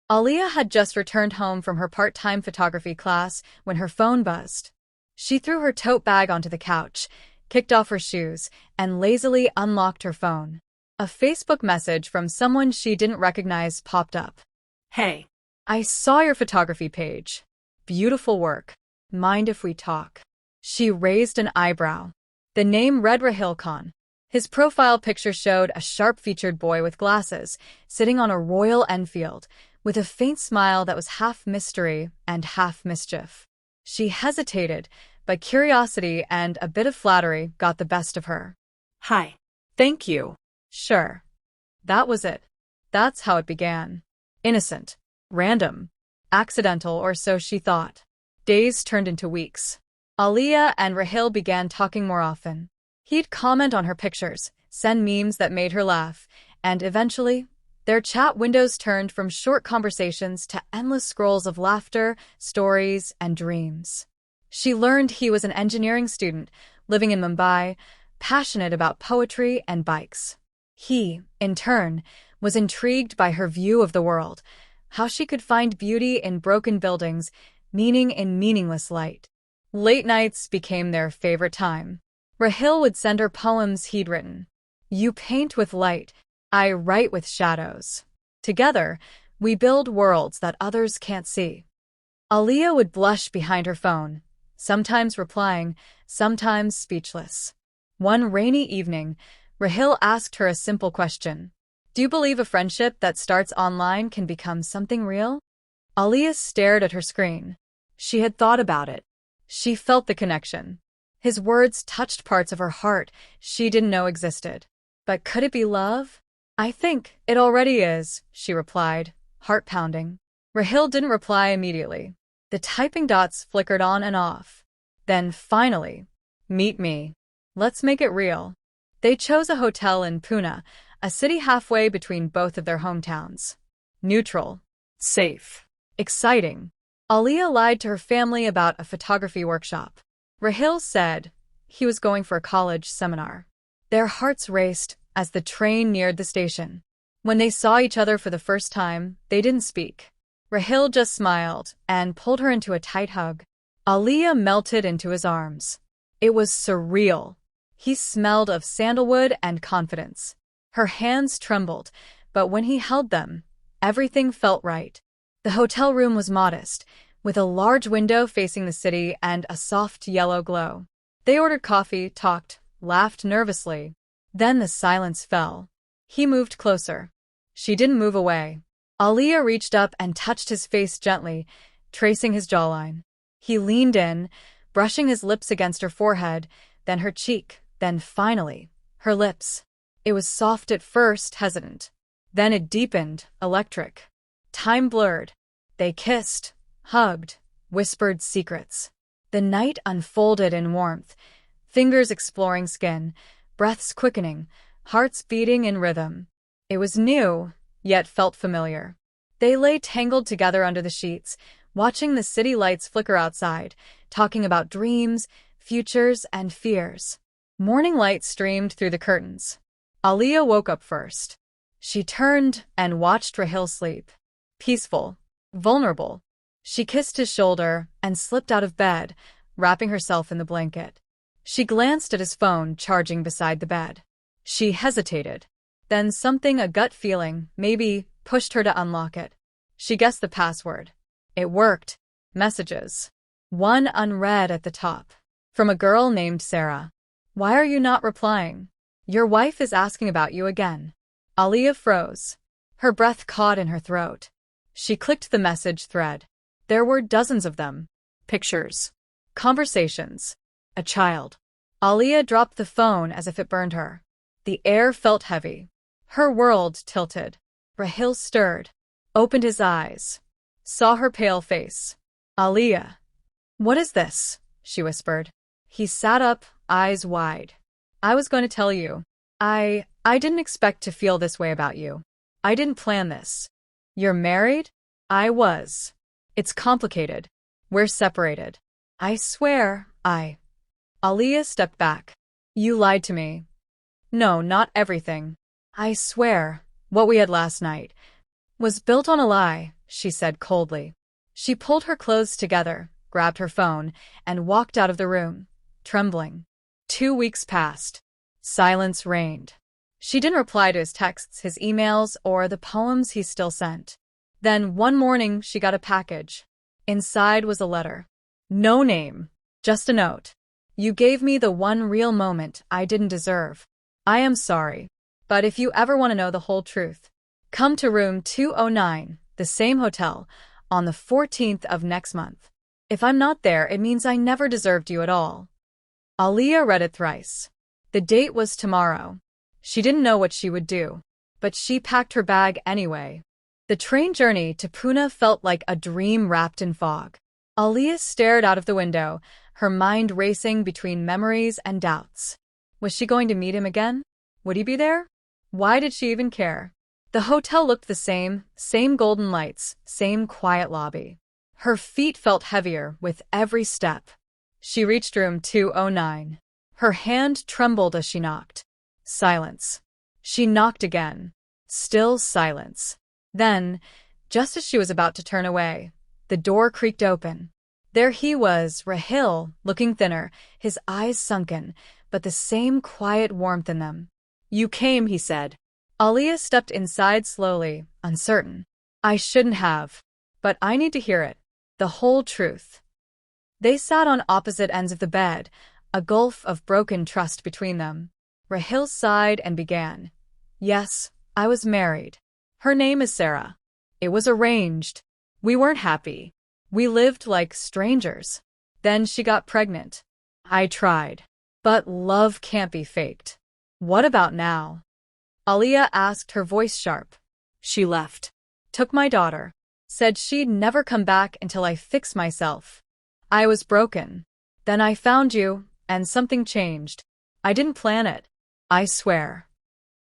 Aaliya had just returned home from her part-time photography class when her phone buzzed. She threw her tote bag onto the couch, kicked off her shoes, and lazily unlocked her phone. A Facebook message from someone she didn't recognize popped up. Hey. I saw your photography page. Beautiful work. Mind if we talk? She raised an eyebrow. The name read Rahil Khan. His profile picture showed a sharp-featured boy with glasses, sitting on a Royal Enfield, with a faint smile that was half mystery and half mischief. She hesitated, but curiosity and a bit of flattery got the best of her. Hi. Thank you. Sure. That was it. That's how it began. Innocent. Random. Accidental, or so she thought. Days turned into weeks. Aaliya and Rahil began talking more often. He'd comment on her pictures, send memes that made her laugh, and eventually, their chat windows turned from short conversations to endless scrolls of laughter, stories, and dreams. She learned he was an engineering student, living in Mumbai, passionate about poetry and bikes. He, in turn, was intrigued by her view of the world, how she could find beauty in broken buildings, meaning in meaningless light. Late nights became their favorite time. Rahil would send her poems he'd written. You paint with light, I write with shadows. Together, we build worlds that others can't see. Aaliya would blush behind her phone, sometimes replying, sometimes speechless. One rainy evening, Rahil asked her a simple question. Do you believe a friendship that starts online can become something real? Aaliya stared at her screen. She had thought about it. She felt the connection. His words touched parts of her heart she didn't know existed. But could it be love? I think it already is, she replied, heart pounding. Rahil didn't reply immediately. The typing dots flickered on and off. Then finally, meet me. Let's make it real. They chose a hotel in Pune, a city halfway between both of their hometowns. Neutral. Safe. Exciting. Aaliya lied to her family about a photography workshop. Rahil said he was going for a college seminar. Their hearts raced as the train neared the station. When they saw each other for the first time, they didn't speak. Rahil just smiled and pulled her into a tight hug. Aaliya melted into his arms. It was surreal. He smelled of sandalwood and confidence. Her hands trembled, but when he held them, everything felt right. The hotel room was modest, with a large window facing the city and a soft yellow glow. They ordered coffee, talked, laughed nervously. Then the silence fell. He moved closer. She didn't move away. Aaliya reached up and touched his face gently, tracing his jawline. He leaned in, brushing his lips against her forehead, then her cheek, then finally, her lips. It was soft at first, hesitant. Then it deepened, electric. Time blurred. They kissed, hugged, whispered secrets. The night unfolded in warmth, fingers exploring skin, breaths quickening, hearts beating in rhythm. It was new, yet felt familiar. They lay tangled together under the sheets, watching the city lights flicker outside, talking about dreams, futures, and fears. Morning light streamed through the curtains. Aaliya woke up first. She turned and watched Rahil sleep. Peaceful, vulnerable. She kissed his shoulder and slipped out of bed, wrapping herself in the blanket. She glanced at his phone charging beside the bed. She hesitated. Then something, a gut feeling, maybe, pushed her to unlock it. She guessed the password. It worked. Messages. One unread at the top. From a girl named Sarah. Why are you not replying? Your wife is asking about you again. Aaliya froze. Her breath caught in her throat. She clicked the message thread. There were dozens of them. Pictures. Conversations. A child. Aaliya dropped the phone as if it burned her. The air felt heavy. Her world tilted. Rahil stirred. Opened his eyes. Saw her pale face. Aaliya. What is this? She whispered. He sat up, eyes wide. I was going to tell you. I didn't expect to feel this way about you. I didn't plan this. You're married? I was. It's complicated. We're separated. I swear, Aaliya stepped back. You lied to me. No, not everything. I swear, what we had last night was built on a lie, she said coldly. She pulled her clothes together, grabbed her phone, and walked out of the room, trembling. 2 weeks passed. Silence reigned. She didn't reply to his texts, his emails, or the poems he still sent. Then one morning she got a package. Inside was a letter. No name, just a note. You gave me the one real moment I didn't deserve. I am sorry. But if you ever want to know the whole truth, come to room 209, the same hotel, on the 14th of next month. If I'm not there, it means I never deserved you at all. Aaliya read it thrice. The date was tomorrow. She didn't know what she would do, but she packed her bag anyway. The train journey to Pune felt like a dream wrapped in fog. Aaliya stared out of the window, her mind racing between memories and doubts. Was she going to meet him again? Would he be there? Why did she even care? The hotel looked the same golden lights, same quiet lobby. Her feet felt heavier with every step. She reached room 209. Her hand trembled as she knocked. Silence. She knocked again. Still silence. Then, just as she was about to turn away, the door creaked open. There he was, Rahil, looking thinner, his eyes sunken, but the same quiet warmth in them. You came, he said. Aaliya stepped inside slowly, uncertain. I shouldn't have. But I need to hear it. The whole truth. They sat on opposite ends of the bed, a gulf of broken trust between them. Rahil sighed and began. Yes, I was married. Her name is Sarah. It was arranged. We weren't happy. We lived like strangers. Then she got pregnant. I tried. But love can't be faked. What about now? Aaliya asked, her voice sharp. She left. Took my daughter. Said she'd never come back until I fixed myself. I was broken. Then I found you, and something changed. I didn't plan it. I swear.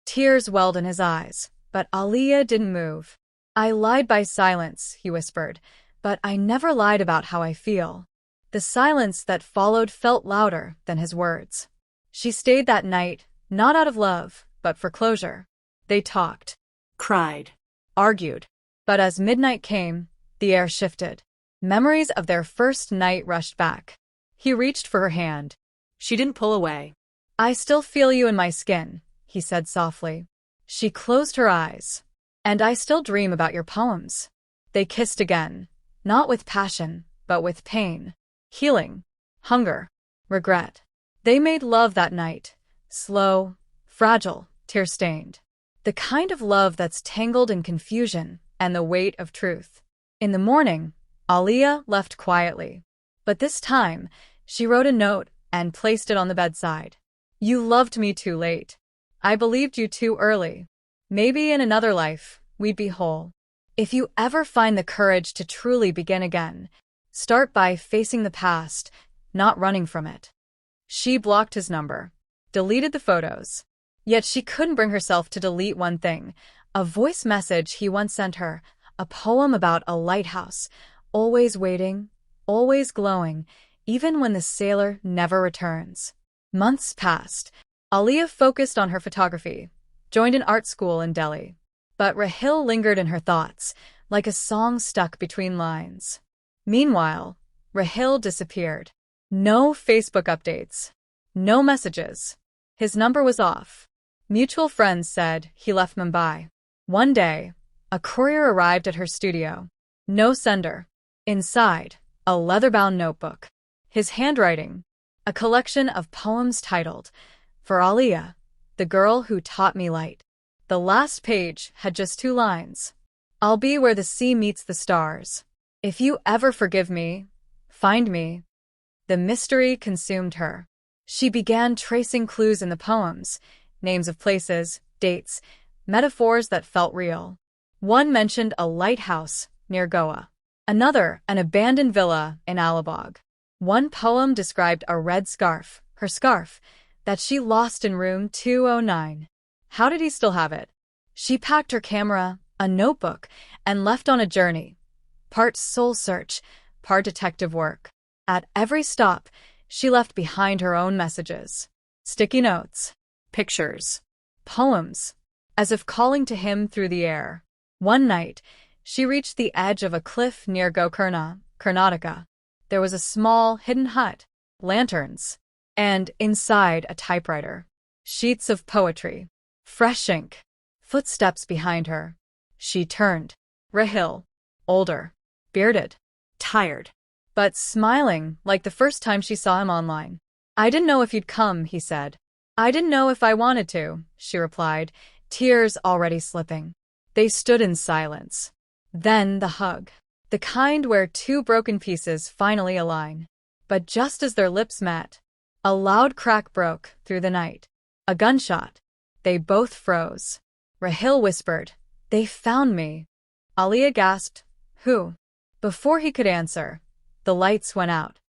Tears welled in his eyes, but Aaliya didn't move. I lied by silence, he whispered, but I never lied about how I feel. The silence that followed felt louder than his words. She stayed that night, not out of love, but for closure. They talked, Cried. argued. But as midnight came, the air shifted. Memories of their first night rushed back. He reached for her hand. She didn't pull away. I still feel you in my skin, he said softly. She closed her eyes. And I still dream about your poems. They kissed again, not with passion, but with pain, healing, hunger, regret. They made love that night, slow, fragile, tear-stained. The kind of love that's tangled in confusion and the weight of truth. In the morning, Aaliya left quietly. But this time, she wrote a note and placed it on the bedside. You loved me too late. I believed you too early. Maybe in another life, we'd be whole. If you ever find the courage to truly begin again, start by facing the past, not running from it. She blocked his number, deleted the photos. Yet she couldn't bring herself to delete one thing, a voice message he once sent her, a poem about a lighthouse, always waiting, always glowing, even when the sailor never returns. Months passed. Aaliya focused on her photography, joined an art school in Delhi. But Rahil lingered in her thoughts, like a song stuck between lines. Meanwhile, Rahil disappeared. No Facebook updates. No messages. His number was off. Mutual friends said he left Mumbai. One day, a courier arrived at her studio. No sender. Inside, a leather-bound notebook. His handwriting, a collection of poems titled, For Aaliya, the girl who taught me light. The last page had just 2 lines. I'll be where the sea meets the stars. If you ever forgive me, find me. The mystery consumed her. She began tracing clues in the poems, names of places, dates, metaphors that felt real. One mentioned a lighthouse near Goa. Another, an abandoned villa in Alibag. One poem described a red scarf, her scarf, that she lost in room 209. How did he still have it? She packed her camera, a notebook, and left on a journey. Part soul search, part detective work. At every stop, she left behind her own messages. Sticky notes, pictures, poems, as if calling to him through the air. One night, She reached the edge of a cliff near Gokarna, Karnataka. There was a small, hidden hut, lanterns, and inside a typewriter. Sheets of poetry. Fresh ink. Footsteps behind her. She turned. Rahil. Older. Bearded. Tired. But smiling like the first time she saw him online. "I didn't know if you'd come," he said. "I didn't know if I wanted to," she replied, tears already slipping. They stood in silence. Then the hug. The kind where two broken pieces finally align. But just as their lips met, a loud crack broke through the night. A gunshot. They both froze. Rahil whispered, "They found me." Aaliya gasped, "Who?" Before he could answer, the lights went out.